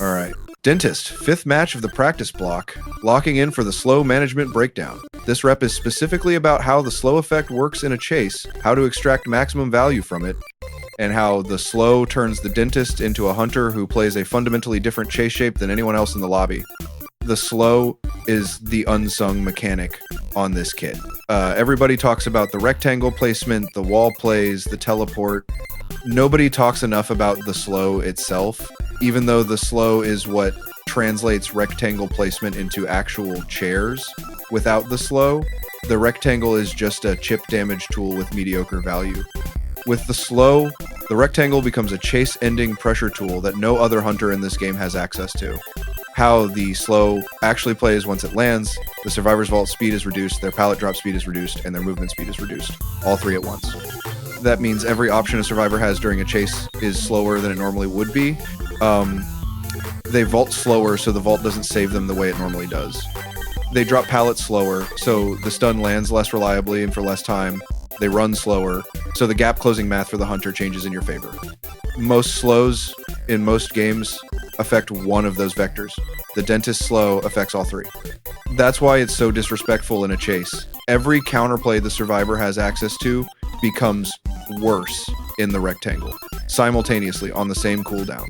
All right. Dentist, 5th match of the practice block, locking in for the slow management breakdown. This rep is specifically about how the slow effect works in a chase, how to extract maximum value from it, and how the slow turns the dentist into a hunter who plays a fundamentally different chase shape than anyone else in the lobby. The slow is the unsung mechanic on this kit. Everybody talks about the rectangle placement, the wall plays, the teleport. Nobody talks enough about the slow itself, even though the slow is what translates rectangle placement into actual chairs. Without the slow, the rectangle is just a chip damage tool with mediocre value. With the slow, the rectangle becomes a chase-ending pressure tool that no other hunter in this game has access to. How the slow actually plays once it lands, the survivor's vault speed is reduced, their pallet drop speed is reduced, and their movement speed is reduced. All three at once. That means every option a survivor has during a chase is slower than it normally would be. They vault slower, so the vault doesn't save them the way it normally does. They drop pallets slower, so the stun lands less reliably and for less time. They run slower, so the gap closing math for the hunter changes in your favor. Most slows in most games affect one of those vectors. The dentist slow affects all three. That's why it's so disrespectful in a chase. Every counterplay the survivor has access to becomes worse in the rectangle, simultaneously on the same cooldown.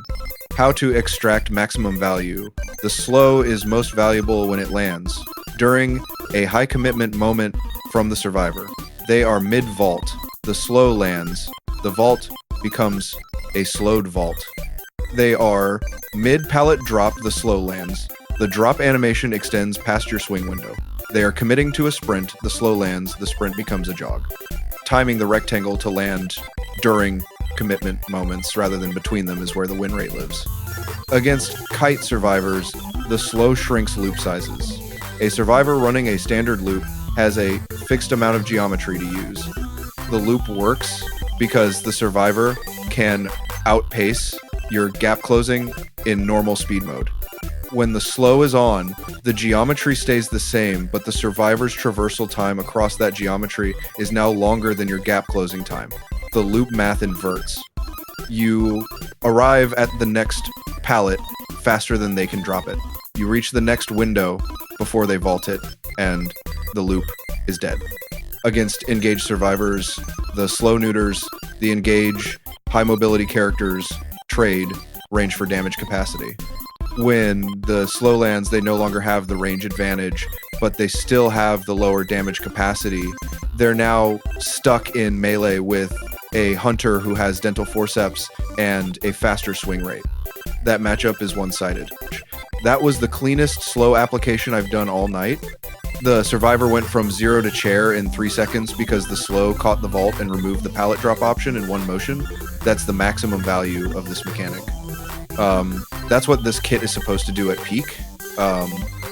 How to extract maximum value. The slow is most valuable when it lands, during a high commitment moment from the survivor. They are mid-vault. The slow lands. The vault becomes a slowed vault. They are mid-pallet drop, the slow lands. The drop animation extends past your swing window. They are committing to a sprint, the slow lands, the sprint becomes a jog. Timing the rectangle to land during commitment moments rather than between them is where the win rate lives. Against kite survivors, the slow shrinks loop sizes. A survivor running a standard loop has a fixed amount of geometry to use. The loop works because the survivor can outpace your gap closing in normal speed mode. When the slow is on, the geometry stays the same, but the survivor's traversal time across that geometry is now longer than your gap closing time. The loop math inverts. You arrive at the next pallet faster than they can drop it. You reach the next window before they vault it, and the loop is dead. Against engaged survivors, the slow neuters, the engage, high mobility characters, trade, range for damage capacity. When the slow lands, they no longer have the range advantage, but they still have the lower damage capacity. They're now stuck in melee with a hunter who has dental forceps and a faster swing rate. That matchup is one-sided. That was the cleanest slow application I've done all night. The survivor went from 0 to chair in 3 seconds because the slow caught the vault and removed the pallet drop option in one motion. That's the maximum value of this mechanic. That's what this kit is supposed to do at peak.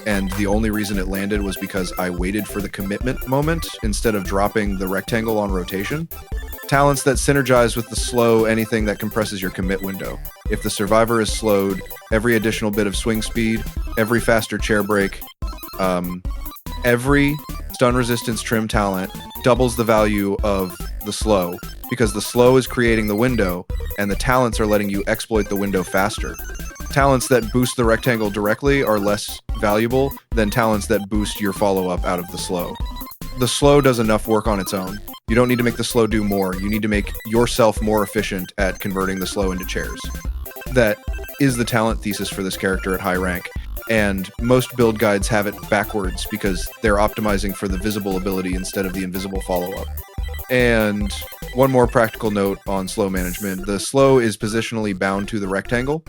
And the only reason it landed was because I waited for the commitment moment instead of dropping the rectangle on rotation. Talents that synergize with the slow, anything that compresses your commit window. If the survivor is slowed, every additional bit of swing speed, every faster chair break, every stun resistance trim talent doubles the value of the slow, because the slow is creating the window and the talents are letting you exploit the window faster. Talents that boost the rectangle directly are less valuable than talents that boost your follow-up out of the slow. The slow does enough work on its own. You don't need to make the slow do more. You need to make yourself more efficient at converting the slow into chairs. That is the talent thesis for this character at high rank, and most build guides have it backwards because they're optimizing for the visible ability instead of the invisible follow-up. And one more practical note on slow management. The slow is positionally bound to the rectangle.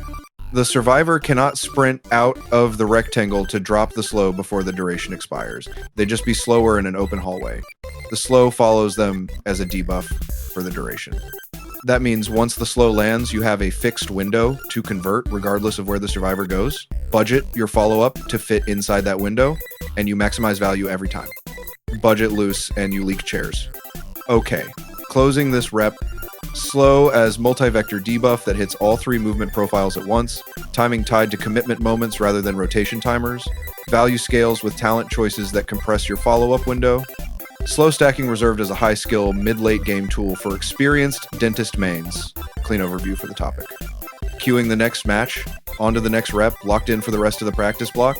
The survivor cannot sprint out of the rectangle to drop the slow before the duration expires. They'd just be slower in an open hallway. The slow follows them as a debuff for the duration. That means once the slow lands, you have a fixed window to convert regardless of where the survivor goes. Budget your follow-up to fit inside that window, and you maximize value every time. Budget loose, and you leak chairs. Okay, closing this rep. Slow as multi-vector debuff that hits all 3 movement profiles at once, timing tied to commitment moments rather than rotation timers, value scales with talent choices that compress your follow-up window, slow stacking reserved as a high-skill mid-late game tool for experienced dentist mains. Clean overview for the topic. Queuing the next match, On to the next rep, locked in for the rest of the practice block.